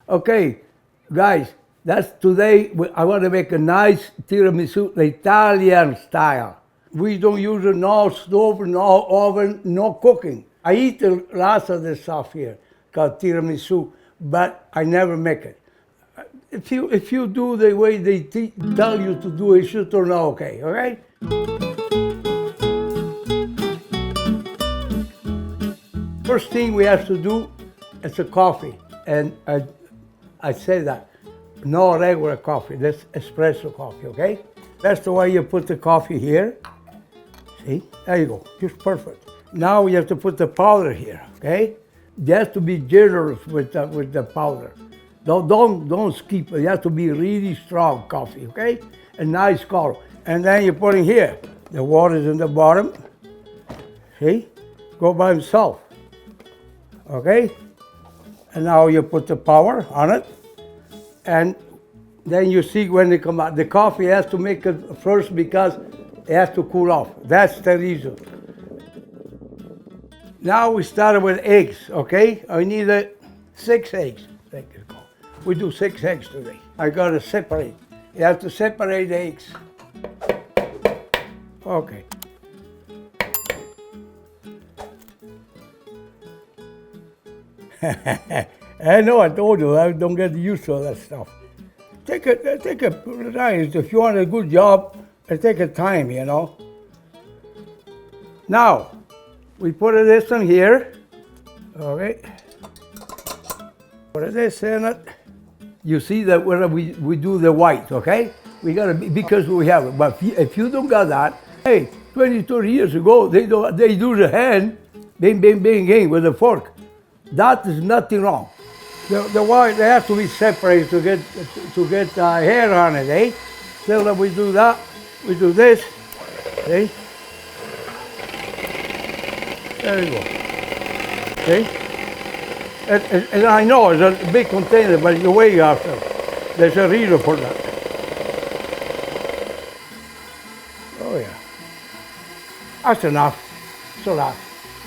Okay, guys, that's today. I want to make a nice tiramisu, the Italian style. We don't use no stove, no oven, no cooking. I eat the lots of the stuff here called tiramisu, but I never make it. If you do the way they tell you to do, it should turn out okay. Okay. First thing we have to do is a coffee, and I say that no regular coffee. That's espresso coffee. Okay. That's the way you put the coffee here. See, there you go, just perfect. Now we have to put the powder here, okay? You have to be generous with the powder. Don't skip it. You have to be really strong coffee, okay? A nice color. And then you put in here. The water is in the bottom. See? Go by himself. Okay? And now you put the power on it. And then you see when they come out. The coffee has to make it first because it has to cool off. That's the reason. Now we started with eggs, okay? I need 6 eggs. We do 6 eggs today. I gotta separate. You have to separate the eggs. Okay. I know, I told you, I don't get used to all that stuff. Take a time. If you want a good job, take a time, you know. Now, we put this in here, okay. Put this in it. You see that when we do the white, okay? We gotta be, because we have it. But if you don't got that, hey, 20, 30 years ago, they do the hand, bing, bing, bing, bing, with a fork. That is nothing wrong. The white, they have to be separated to get hair on it, eh? So that we do that, we do this, see? There you go. See? And I know it's a big container, but you weigh yourself. There's a reason for that. Oh yeah. That's enough. It's enough.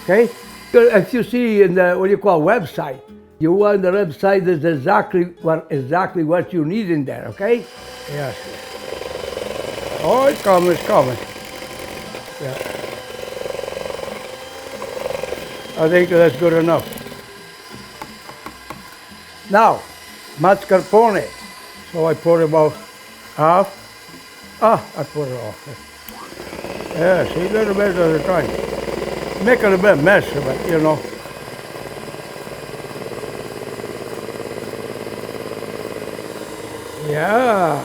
Okay? If you see in the, what you call website, you want the website is exactly what you need in there, okay? Yes. Oh, it's coming. Yeah. I think that's good enough. Now, mascarpone. So I pour about half. I pour it off. Yeah, see, a little bit at a time. Make it a bit messy, but you know. Yeah.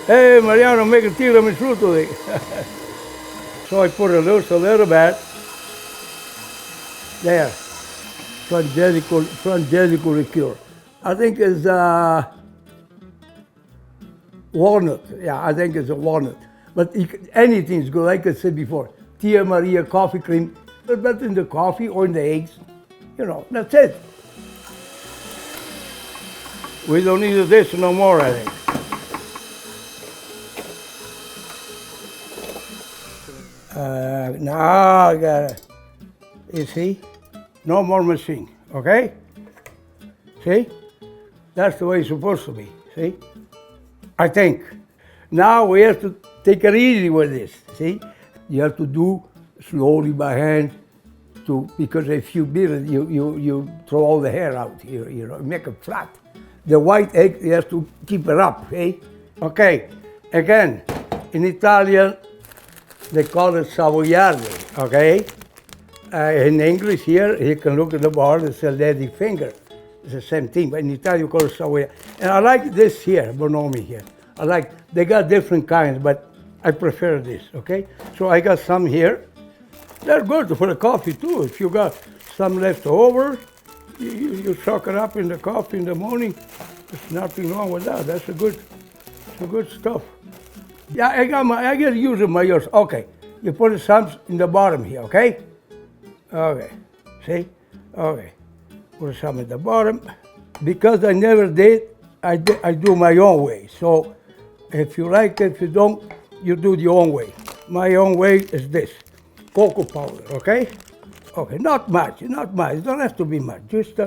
Hey, Mariano, make a tiramisu today. So I put a little bit. There. Frangelico liqueur. I think it's walnut. Yeah, I think it's a walnut. But anything's good, like I said before. Tia Maria coffee cream, but in the coffee or in the eggs. You know, that's it. We don't need this no more, I think. Now I got it. You see? No more machine, okay? See? That's the way it's supposed to be, see? I think. Now we have to take it easy with this, see? You have to do slowly by hand, because if you beat it, you throw all the hair out, you know, make it flat. The white egg, you have to keep it up, eh? Okay, again, in Italian, they call it savoiardi, okay? In English here, you can look at the bar, it's a lady finger. It's the same thing, but in Italian you call it savoiardi. And I like this here, Bonomi here. They got different kinds, but I prefer this, okay? So I got some here. They're good for the coffee too. If you got some left over, you soak it up in the coffee in the morning. There's nothing wrong with that. That's a good stuff. Yeah, I got using my yours. Okay, you put some in the bottom here, okay? Okay, see? Okay, put some at the bottom. Because I never did, I do my own way. So if you like it, if you don't, you do your own way. My own way is this, cocoa powder, okay? Okay, not much, it don't have to be much. Just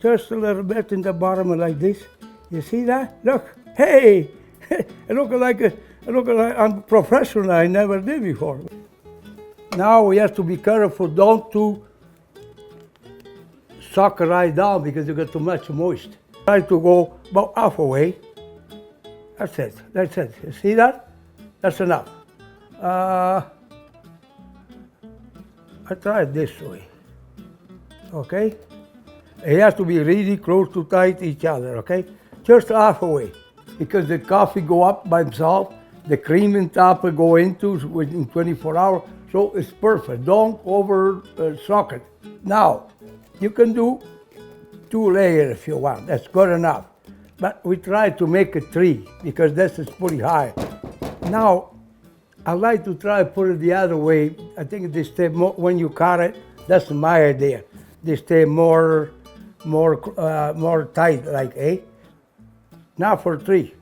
just a little bit in the bottom like this. You see that? Look, hey, I look like I'm professional. I never did before. Now we have to be careful, don't to suck right down because you get too much moist. Try to go about halfway. That's it. That's it. You see that? That's enough. I try it this way. Okay? It has to be really close to tight each other, okay? Just halfway. Because the coffee go up by itself, the cream in top will go into within 24 hours, so it's perfect. Don't over soak it. Now, you can do 2 layers if you want. That's good enough. But we try to make it 3 because this is pretty high. Now, I like to try to put it the other way. I think they stay more, when you cut it, that's my idea. They stay more tight, like, eh? Now for 3.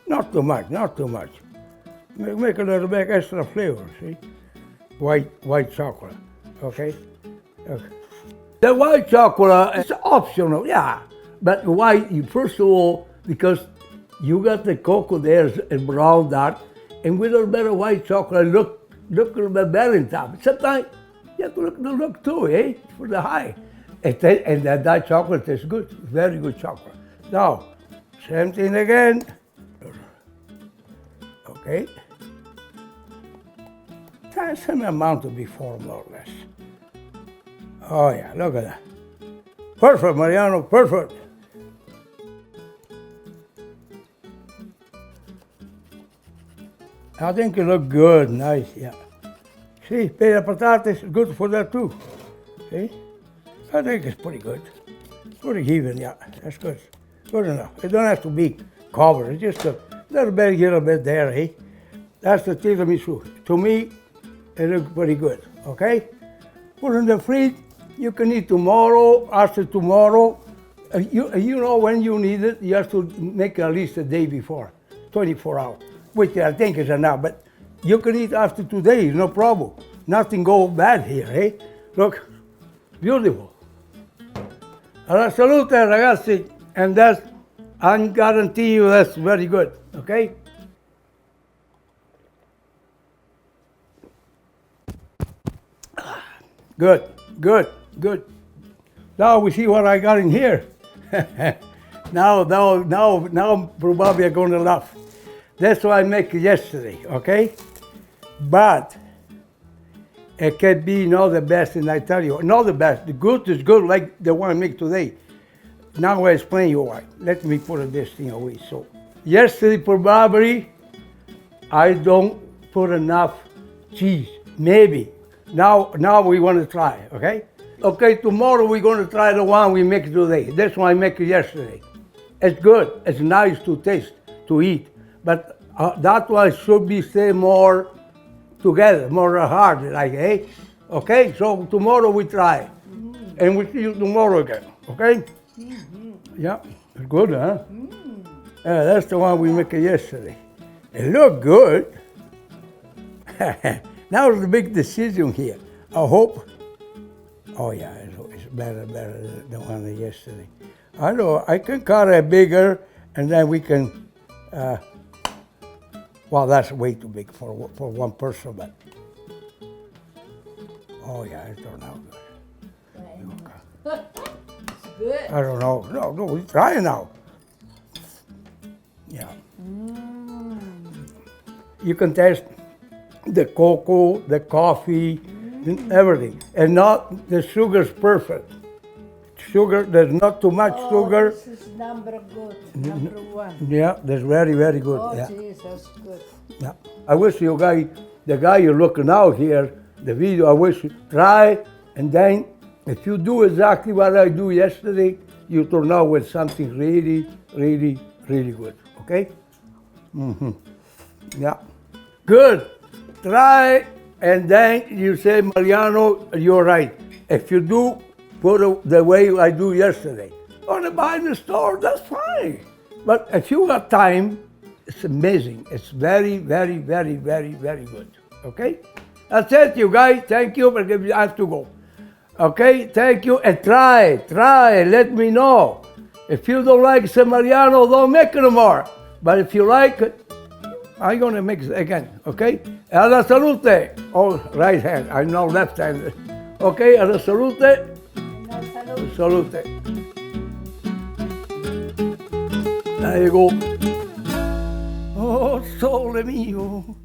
Not too much, not too much. Make a little bit extra flavor, see? White chocolate, okay? The white chocolate is optional, yeah. But white, first of all, because you got the cocoa there and brown dark, and with a little bit of white chocolate, look a little bit better in top. Sometimes you have to look too, eh? For the high. And that chocolate is good, very good chocolate. Now, same thing again. Okay. Same amount to before, more or less. Oh yeah, look at that. Perfect, Mariano, perfect. I think it look good, nice, yeah. See, pita patatas is good for that too. See? I think it's pretty good. Pretty even, yeah, that's good. Good enough. It don't have to be covered, it's just a little bit there, eh? That's the tiramisu. To me, it looks pretty good, okay? Put in the fridge, you can eat tomorrow, after tomorrow. You know when you need it, you have to make at least a day before, 24 hours, which I think is enough, but you can eat after today, no problem. Nothing go bad here, eh? Look, beautiful. Allora, salute ragazzi, and that's, I guarantee you that's very good, okay? Good, good, good. Now we see what I got in here. now probably I'm gonna laugh. That's what I make yesterday, okay? But it can be not the best, and I tell you, not the best. The good is good like the one I make today. Now I explain you why. Let me put this thing away. So, yesterday probably I don't put enough cheese, maybe. Now we want to try, okay? Okay, tomorrow we're going to try the one we make today. This one I make yesterday. It's good, it's nice to taste, to eat, but that one should be stay more together, more hard, like, eh? Okay, so tomorrow we try, and we'll see you tomorrow again, okay? Yeah, it's good, huh? Yeah, that's the one we make yesterday. It looked good. Now it's a big decision here. I hope. Oh yeah, it's better than the one yesterday. I know I can cut it bigger, and then we can. Well, that's way too big for one person, but. Oh yeah, it turned out good. It's good. I don't know. No, we try it now. Yeah. You can taste the cocoa, the coffee, and everything. And not, the sugar's perfect. Sugar, there's not too much sugar. This is number 1. Yeah, that's very, very good. Oh, Yeah. Jesus, good. Yeah. I wish the guy you're looking out here, the video, I wish you try, and then if you do exactly what I do yesterday, you turn out with something really, really, really good. Okay? Yeah. Good. Try, and then you say, Mariano, you're right. If you do, put it the way I do yesterday. Or to buy in the store, that's fine. But if you got time, it's amazing. It's very, very, very, very, very good. Okay? That's it, you guys. Thank you, but I have to go. Okay, thank you, and try, let me know. If you don't like San Mariano, don't make it anymore. But if you like it, I'm gonna make it again, okay? A la salute. Oh, right hand, I'm now left-handed. Okay, a la salute, No salute. salute. There you go. Oh, sole mio.